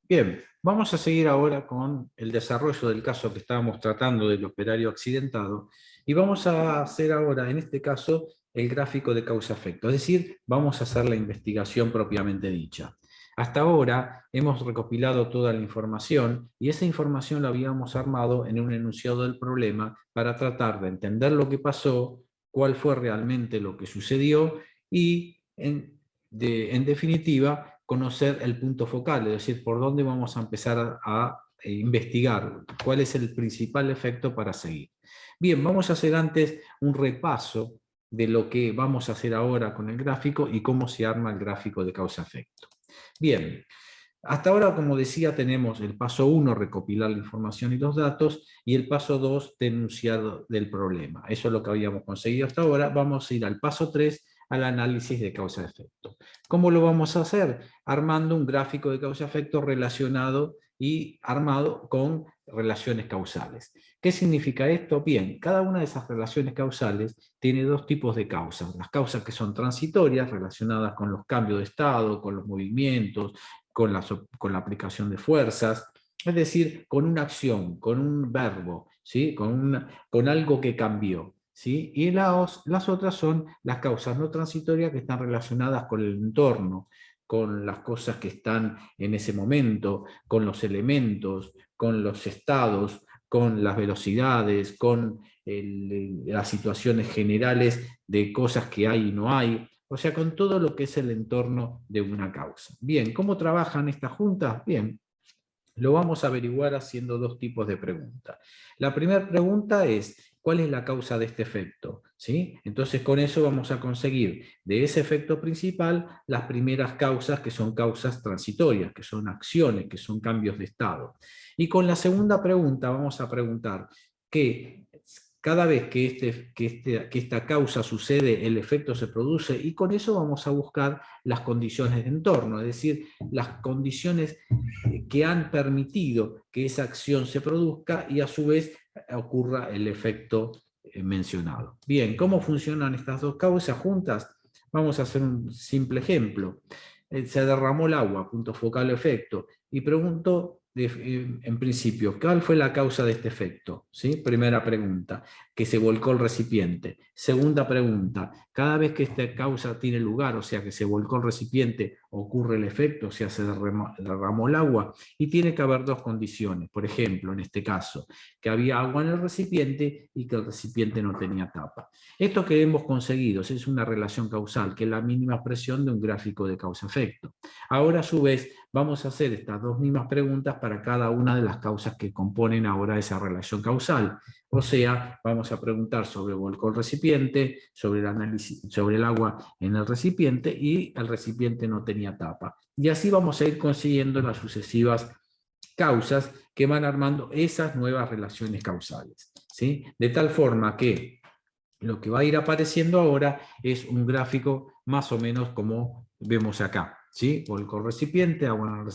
Bien, vamos a seguir ahora con el desarrollo del caso que estábamos tratando del operario accidentado y vamos a hacer ahora, en este caso, el gráfico de causa-efecto, es decir, vamos a hacer la investigación propiamente dicha. Hasta ahora hemos recopilado toda la información y esa información la habíamos armado en un enunciado del problema para tratar de entender lo que pasó, cuál fue realmente lo que sucedió y, en definitiva, conocer el punto focal, es decir, por dónde vamos a empezar a investigar, cuál es el principal efecto para seguir. Bien, vamos a hacer antes un repaso de lo que vamos a hacer ahora con el gráfico y cómo se arma el gráfico de causa-efecto. Bien, hasta ahora, como decía, tenemos el paso 1, recopilar la información y los datos, y el paso 2, denunciar del problema. Eso es lo que habíamos conseguido hasta ahora. Vamos a ir al paso 3, al análisis de causa-efecto. ¿Cómo lo vamos a hacer? Armando un gráfico de causa-efecto relacionado y armado con relaciones causales. ¿Qué significa esto? Bien, cada una de esas relaciones causales tiene dos tipos de causas. Las causas que son transitorias, relacionadas con los cambios de estado, con los movimientos, con la aplicación de fuerzas, es decir, con una acción, con un verbo, ¿sí? con algo que cambió. ¿Sí? Y las otras son las causas no transitorias que están relacionadas con el entorno, con las cosas que están en ese momento, con los elementos, con los estados, con las velocidades, con las situaciones generales de cosas que hay y no hay, o sea, con todo lo que es el entorno de una causa. Bien, ¿cómo trabajan estas juntas? Bien, lo vamos a averiguar haciendo dos tipos de preguntas. La primera pregunta es, ¿cuál es la causa de este efecto? ¿Sí? Entonces con eso vamos a conseguir de ese efecto principal las primeras causas que son causas transitorias, que son acciones, que son cambios de estado. Y con la segunda pregunta vamos a preguntar que cada vez que esta causa sucede, el efecto se produce, y con eso vamos a buscar las condiciones de entorno, es decir, las condiciones que han permitido que esa acción se produzca y a su vez ocurra el efecto mencionado. Bien, ¿cómo funcionan estas dos causas juntas? Vamos a hacer un simple ejemplo. Se derramó el agua, punto focal efecto, y pregunto en principio, ¿cuál fue la causa de este efecto? ¿Sí? Primera pregunta, que se volcó el recipiente. Segunda pregunta, cada vez que esta causa tiene lugar, o sea, que se volcó el recipiente, ocurre el efecto, o sea, se derramó el agua, y tiene que haber dos condiciones. Por ejemplo, en este caso, que había agua en el recipiente y que el recipiente no tenía tapa. Esto que hemos conseguido es una relación causal, que es la mínima expresión de un gráfico de causa-efecto. Ahora, a su vez, vamos a hacer estas dos mismas preguntas para cada una de las causas que componen ahora esa relación causal. O sea, vamos a preguntar sobre el volcó el recipiente, sobre el análisis, sobre el agua en el recipiente, y el recipiente no tenía tapa. Y así vamos a ir consiguiendo las sucesivas causas que van armando esas nuevas relaciones causales. ¿Sí? De tal forma que lo que va a ir apareciendo ahora es un gráfico más o menos como vemos acá. ¿Sí? Volcó el recipiente, agua en el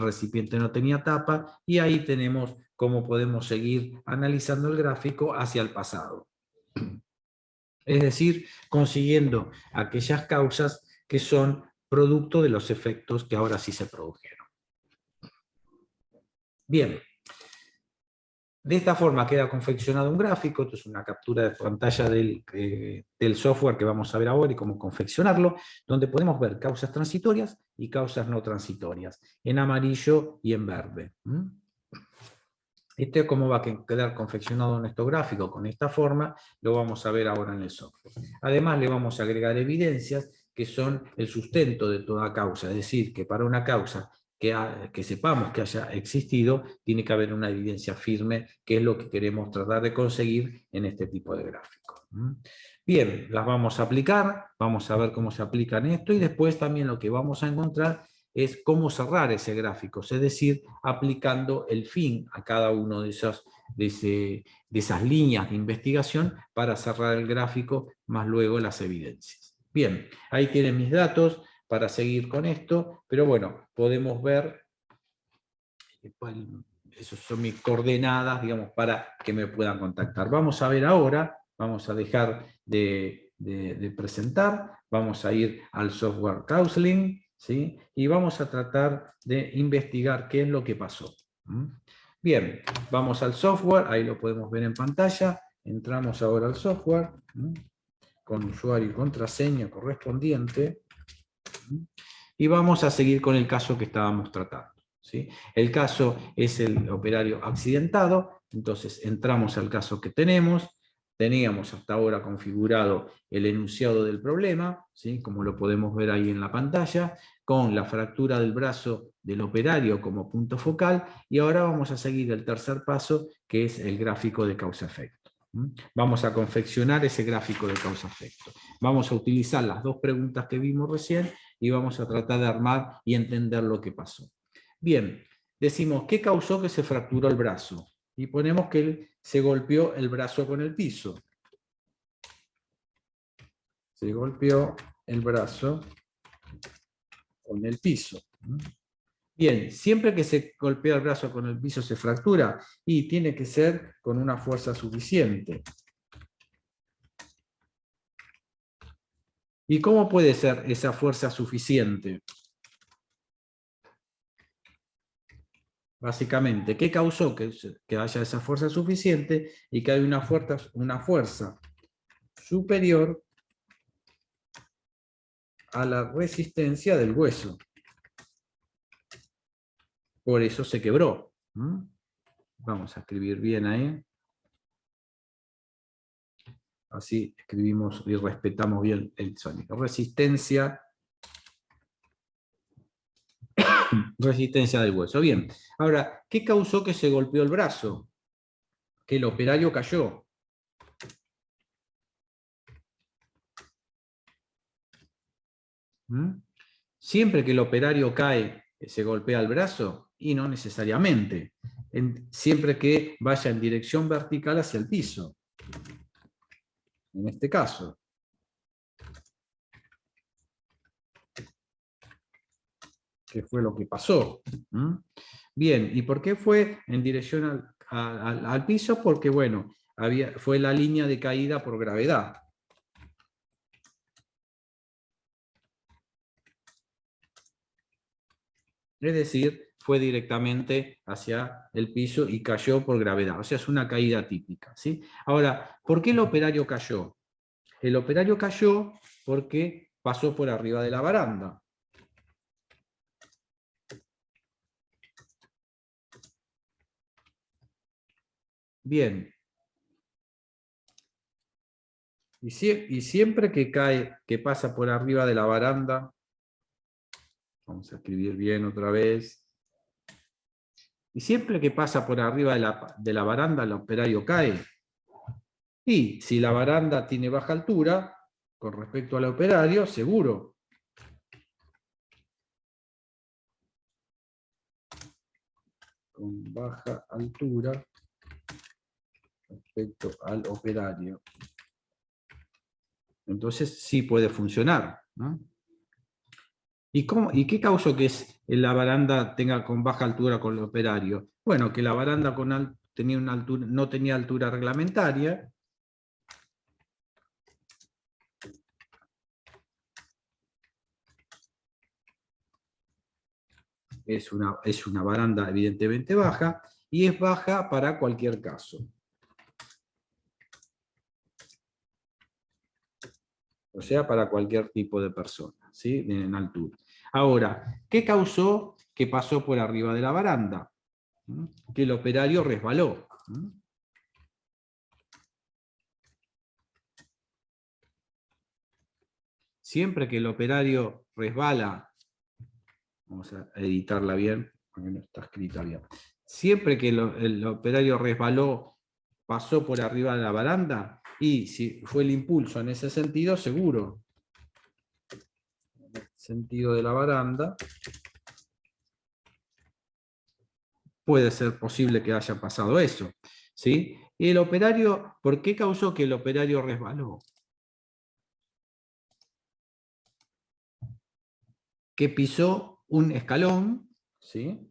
recipiente no tenía tapa, y ahí tenemos cómo podemos seguir analizando el gráfico hacia el pasado. Es decir, consiguiendo aquellas causas que son producto de los efectos que ahora sí se produjeron. Bien, de esta forma queda confeccionado un gráfico. Esto es una captura de pantalla del software que vamos a ver ahora y cómo confeccionarlo, donde podemos ver causas transitorias y causas no transitorias, en amarillo y en verde. Este cómo va a quedar confeccionado nuestro gráfico con esta forma, lo vamos a ver ahora en el software. Además, le vamos a agregar evidencias que son el sustento de toda causa, es decir, que para una causa que sepamos que haya existido, tiene que haber una evidencia firme, que es lo que queremos tratar de conseguir en este tipo de gráficos. Bien, las vamos a aplicar, vamos a ver cómo se aplican esto, y después también lo que vamos a encontrar es cómo cerrar ese gráfico, es decir, aplicando el fin a cada uno de esas líneas de investigación para cerrar el gráfico, más luego las evidencias. Bien, ahí tienen mis datos para seguir con esto, pero bueno, podemos ver, esas son mis coordenadas, digamos, para que me puedan contactar. Vamos a ver ahora, vamos a dejar de presentar, vamos a ir al software counseling, ¿sí? Y vamos a tratar de investigar qué es lo que pasó. Bien, vamos al software, ahí lo podemos ver en pantalla. Entramos ahora al software, con usuario y contraseña correspondiente, y vamos a seguir con el caso que estábamos tratando, ¿sí? El caso es el operario accidentado, entonces entramos al caso que teníamos hasta ahora configurado el enunciado del problema, ¿sí? Como lo podemos ver ahí en la pantalla, con la fractura del brazo del operario como punto focal, y ahora vamos a seguir el tercer paso, que es el gráfico de causa-efecto. Vamos a confeccionar ese gráfico de causa-efecto. Vamos a utilizar las dos preguntas que vimos recién y vamos a tratar de armar y entender lo que pasó. Bien, decimos, ¿qué causó que se fracturó el brazo? Y ponemos que se golpeó el brazo con el piso. Se golpeó el brazo con el piso. Bien, siempre que se golpea el brazo con el piso se fractura y tiene que ser con una fuerza suficiente. ¿Y cómo puede ser esa fuerza suficiente? Básicamente, ¿qué causó que haya esa fuerza suficiente y que haya una fuerza superior a la resistencia del hueso? Por eso se quebró. Vamos a escribir bien ahí. Así escribimos y respetamos bien el sonido. Resistencia del hueso. Bien. Ahora, ¿qué causó que se golpeó el brazo? Que el operario cayó. Siempre que el operario cae, ¿se golpea el brazo? Y no necesariamente. Siempre que vaya en dirección vertical hacia el piso. En este caso. ¿Qué fue lo que pasó? Bien, ¿y por qué fue en dirección al piso? Porque, bueno, fue la línea de caída por gravedad. Es decir, fue directamente hacia el piso y cayó por gravedad. O sea, es una caída típica, ¿sí? Ahora, ¿por qué el operario cayó? El operario cayó porque pasó por arriba de la baranda. Bien. Y siempre que pasa por arriba de la baranda, vamos a escribir bien otra vez, y siempre que pasa por arriba de la baranda, el operario cae. Y si la baranda tiene baja altura, con respecto al operario, seguro. Con baja altura respecto al operario. Entonces sí puede funcionar, ¿no? ¿Y qué causó que la baranda tenga con baja altura con el operario? Bueno, que la baranda no tenía altura reglamentaria. Es una baranda evidentemente baja, y es baja para cualquier caso. O sea, para cualquier tipo de persona, ¿sí? En altura. Ahora, ¿qué causó que pasó por arriba de la baranda? Que el operario resbaló. Siempre que el operario resbala, vamos a editarla bien, porque no está escrita bien. Siempre que el operario resbaló, pasó por arriba de la baranda, y si fue el impulso en ese sentido, seguro. En el sentido de la baranda, puede ser posible que haya pasado eso, ¿sí? Y el operario, ¿por qué causó que el operario resbaló? Que pisó un escalón, ¿sí?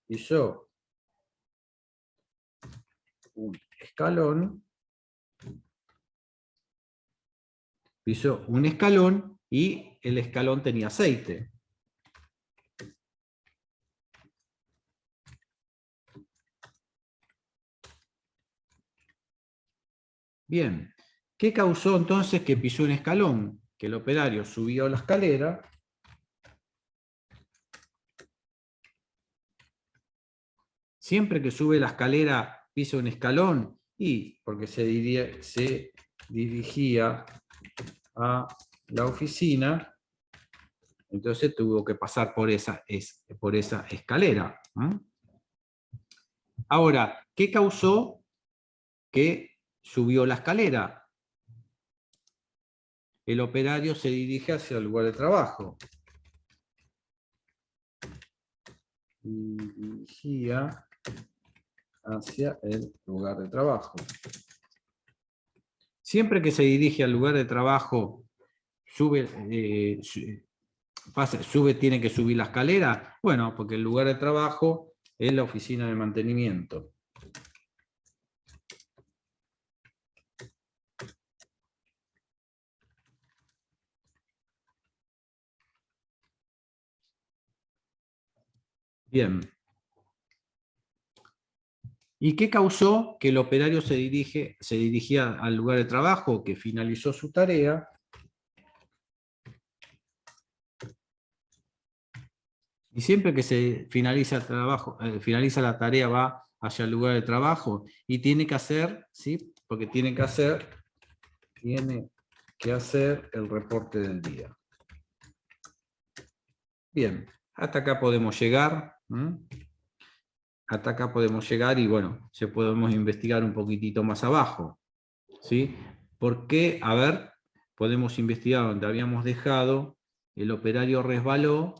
Pisó un escalón, y y el escalón tenía aceite. Bien, ¿qué causó entonces que pisó un escalón? Que el operario subió la escalera, siempre que sube la escalera pisa un escalón, y porque se dirigía a la oficina, entonces tuvo que pasar por esa escalera. Ahora, ¿qué causó que subió la escalera? El operario se dirige hacia el lugar de trabajo. Dirigía hacia el lugar de trabajo. Siempre que se dirige al lugar de trabajo, tiene que subir la escalera. Bueno, porque el lugar de trabajo es la oficina de mantenimiento. Bien. ¿Y qué causó que el operario se dirigía al lugar de trabajo, que finalizó su tarea? Y siempre que se finaliza el trabajo, finaliza la tarea, va hacia el lugar de trabajo y tiene que hacer, ¿sí? Porque tiene que hacer el reporte del día. Bien, hasta acá podemos llegar. Hasta acá podemos llegar y bueno, podemos investigar un poquitito más abajo. ¿Sí? ¿Por qué? A ver, podemos investigar donde habíamos dejado, el operario resbaló.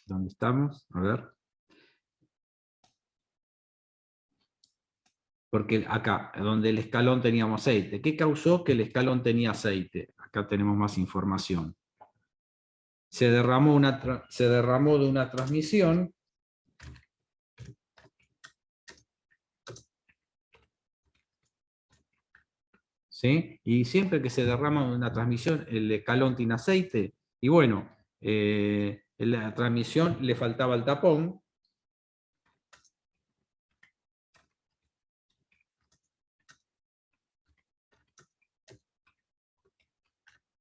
¿Dónde estamos? A ver. Porque acá, donde el escalón teníamos aceite. ¿Qué causó que el escalón tenía aceite? Acá tenemos más información. Se derramó de una transmisión. ¿Sí? Y siempre que se derrama de una transmisión, el escalón tiene aceite. Y bueno, en la transmisión le faltaba el tapón.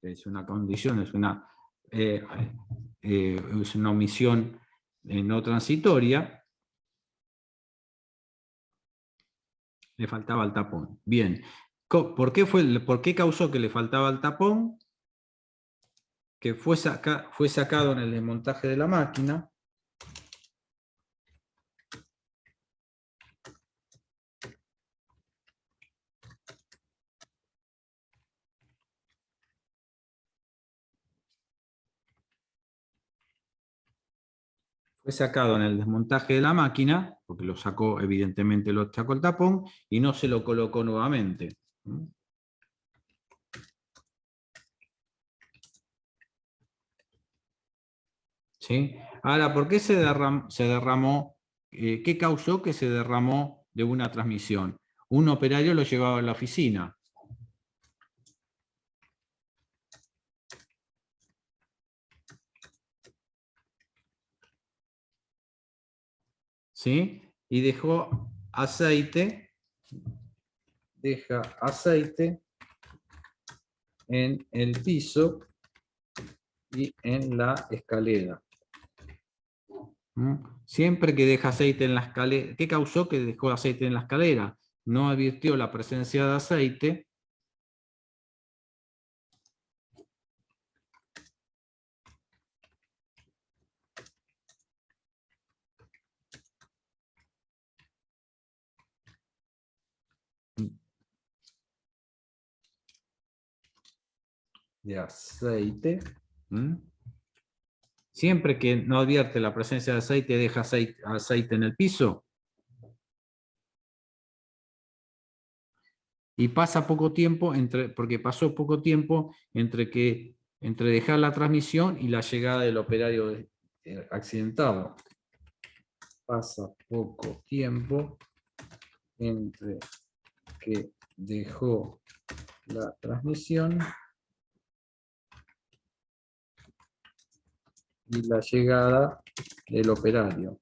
Es una condición, es una omisión no transitoria. Le faltaba el tapón. Bien. ¿Por qué causó que le faltaba el tapón? Que fue sacado en el desmontaje de la máquina. Fue sacado en el desmontaje de la máquina, porque lo sacó, evidentemente lo sacó el tapón, y no se lo colocó nuevamente. ¿Sí? Ahora, ¿por qué se derramó? ¿Qué causó que se derramó de una transmisión? Un operario lo llevaba a la oficina. ¿Sí? Y dejó aceite, deja aceite en el piso y en la escalera. Siempre que deja aceite en la escalera, ¿qué causó que dejó aceite en la escalera? No advirtió la presencia de aceite. De aceite. Siempre que no advierte la presencia de aceite, deja aceite en el piso. Y pasa poco tiempo, porque pasó poco tiempo entre dejar la transmisión y la llegada del operario accidentado. Pasa poco tiempo entre que dejó la transmisión y la llegada del operario.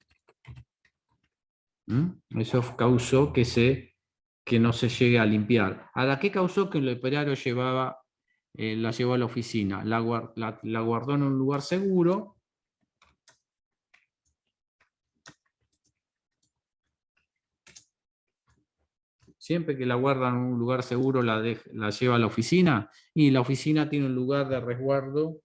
Eso causó que no se llegue a limpiar. ¿Ahora qué causó que el operario la llevó a la oficina? La guardó en un lugar seguro. Siempre que la guarda en un lugar seguro la lleva a la oficina, y la oficina tiene un lugar de resguardo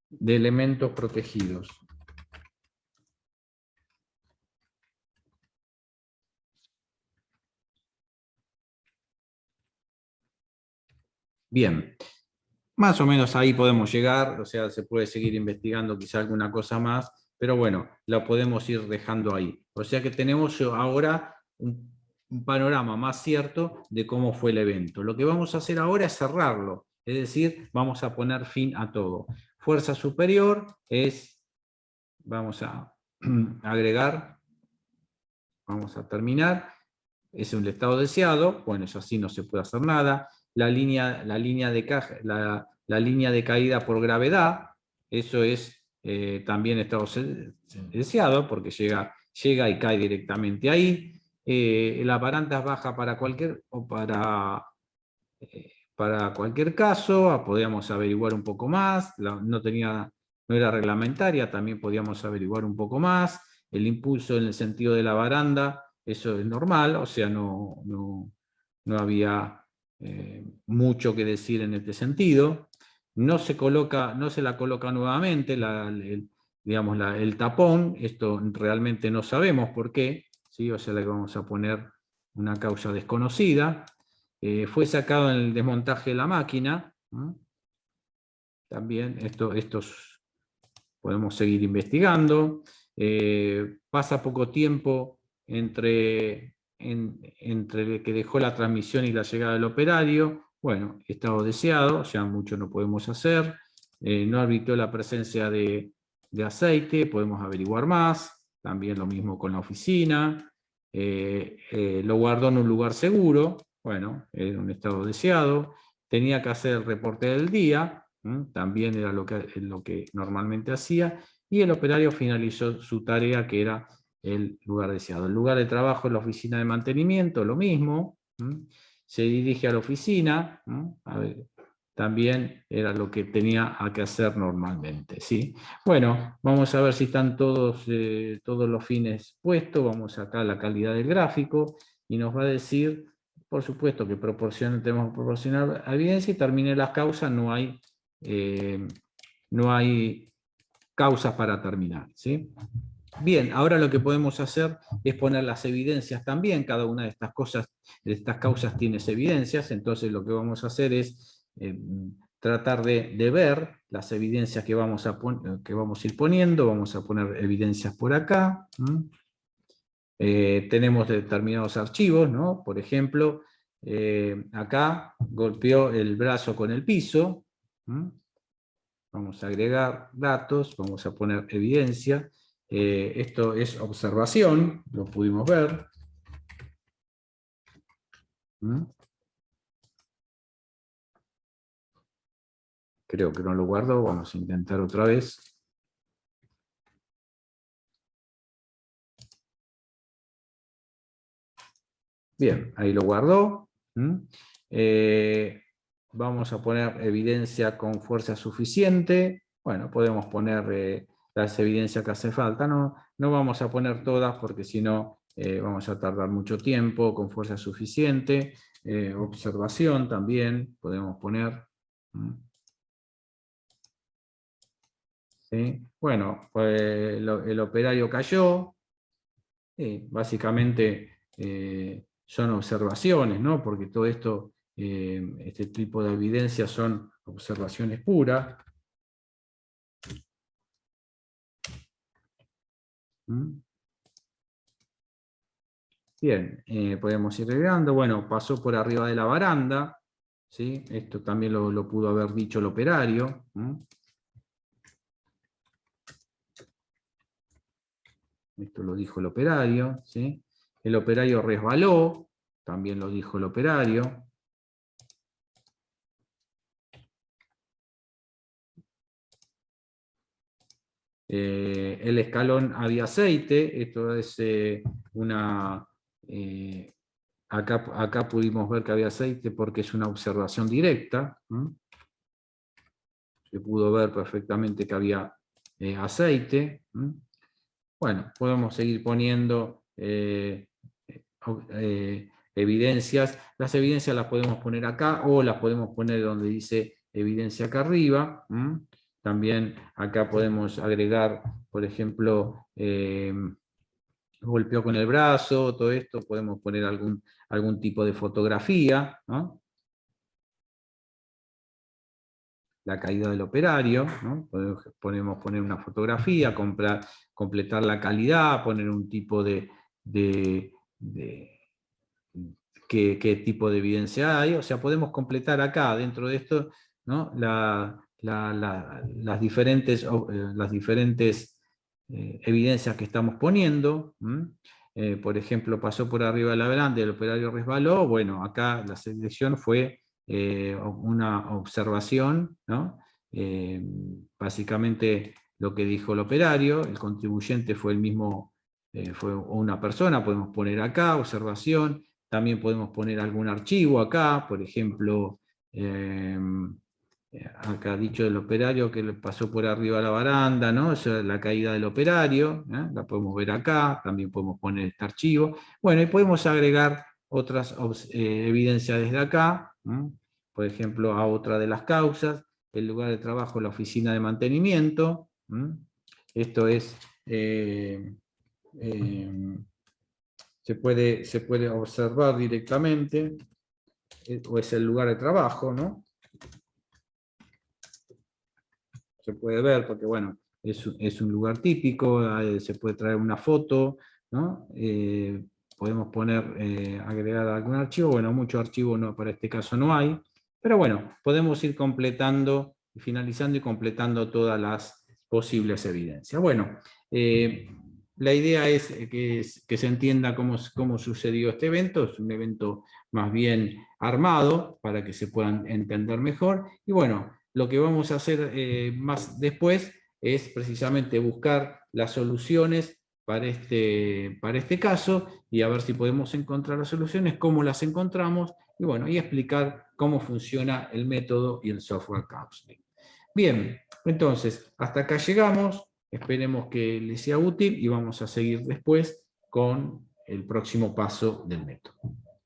de elementos protegidos. Bien, más o menos ahí podemos llegar, o sea, se puede seguir investigando quizá alguna cosa más, pero bueno, la podemos ir dejando ahí. O sea que tenemos ahora un panorama más cierto de cómo fue el evento. Lo que vamos a hacer ahora es cerrarlo, es decir, vamos a poner fin a todo. Fuerza superior vamos a agregar, vamos a terminar, es un estado deseado, bueno, eso así no se puede hacer nada. La línea de caída por gravedad, eso es también estado deseado, porque llega y cae directamente ahí. La baranda es baja para cualquier caso, podíamos averiguar un poco más, no era reglamentaria, también podíamos averiguar un poco más. El impulso en el sentido de la baranda, eso es normal, o sea, no había mucho que decir en este sentido. No se la coloca nuevamente el tapón, esto realmente no sabemos por qué, ¿sí? O sea, le vamos a poner una causa desconocida. Fue sacado en el desmontaje de la máquina, ¿no? También estos podemos seguir investigando. Pasa poco tiempo entre el que dejó la transmisión y la llegada del operario. Bueno, estado deseado, ya mucho no podemos hacer. No arbitró la presencia de aceite, podemos averiguar más. También lo mismo con la oficina. Lo guardó en un lugar seguro. Bueno, era un estado deseado. Tenía que hacer el reporte del día. También era lo que normalmente hacía, y el operario finalizó su tarea, que era el lugar deseado. El lugar de trabajo es la oficina de mantenimiento, lo mismo, se dirige a la oficina, también era lo que tenía que hacer normalmente, ¿sí? Bueno, vamos a ver si están todos los fines puestos. Vamos acá a la calidad del gráfico, y nos va a decir, por supuesto, que tenemos que proporcionar evidencia, y termine las causas, no hay causas para terminar, ¿sí? Bien, ahora lo que podemos hacer es poner las evidencias también. Cada una de estas causas tiene evidencias, entonces lo que vamos a hacer es tratar de ver las evidencias que vamos a ir poniendo. Vamos a poner evidencias por acá. Tenemos determinados archivos, ¿no? Por ejemplo, acá golpeó el brazo con el piso. Vamos a agregar datos, vamos a poner evidencia. Esto es observación, lo pudimos ver. Creo que no lo guardo, vamos a intentar otra vez. Bien, ahí lo guardó. Vamos a poner evidencia con fuerza suficiente. Bueno, podemos poner las evidencias que hace falta. No vamos a poner todas, porque si no vamos a tardar mucho tiempo. Con fuerza suficiente. Observación también podemos poner. ¿Sí? Bueno, pues el operario cayó. Básicamente son observaciones, ¿no? Porque todo esto, este tipo de evidencias son observaciones puras. Bien, podemos ir agregando. Bueno, pasó por arriba de la baranda. ¿sí? Esto también lo pudo haber dicho el operario. Esto lo dijo el operario, ¿sí? El operario resbaló, también lo dijo el operario. El escalón había aceite, esto es una... acá pudimos ver que había aceite porque es una observación directa. Se pudo ver perfectamente que había aceite. Bueno, podemos seguir poniendo evidencias. Las evidencias las podemos poner acá o las podemos poner donde dice evidencia acá arriba. También acá podemos agregar, por ejemplo, golpeó con el brazo, todo esto, podemos poner algún tipo de fotografía, ¿no? La caída del operario, ¿no? Podemos poner una fotografía, completar la calidad, poner un tipo qué tipo de evidencia hay, o sea, podemos completar acá, dentro de esto, ¿no? Las diferentes evidencias que estamos poniendo. Por ejemplo, pasó por arriba de la baranda, el operario resbaló, bueno, acá la selección fue una observación, ¿no? Básicamente lo que dijo el operario, el contribuyente fue el mismo, fue una persona, podemos poner acá, observación, también podemos poner algún archivo acá, por ejemplo, acá dicho del operario que le pasó por arriba de la baranda, ¿no? Eso es la caída del operario, la podemos ver acá, también podemos poner este archivo. Bueno, y podemos agregar otras evidencias desde acá, por ejemplo, a otra de las causas, el lugar de trabajo, la oficina de mantenimiento. Esto es, se puede observar directamente, o es el lugar de trabajo, ¿no? Se puede ver porque, bueno, es un lugar típico, se puede traer una foto, ¿no? Podemos poner, agregar algún archivo, bueno, mucho archivo no, para este caso no hay, pero bueno, podemos ir completando, finalizando y completando todas las posibles evidencias. Bueno, la idea es que se entienda cómo sucedió este evento, es un evento más bien armado para que se puedan entender mejor, y bueno, lo que vamos a hacer más después es precisamente buscar las soluciones para este caso y a ver si podemos encontrar las soluciones, cómo las encontramos y bueno, y explicar cómo funciona el método y el software counseling. Bien, entonces, hasta acá llegamos, esperemos que les sea útil y vamos a seguir después con el próximo paso del método.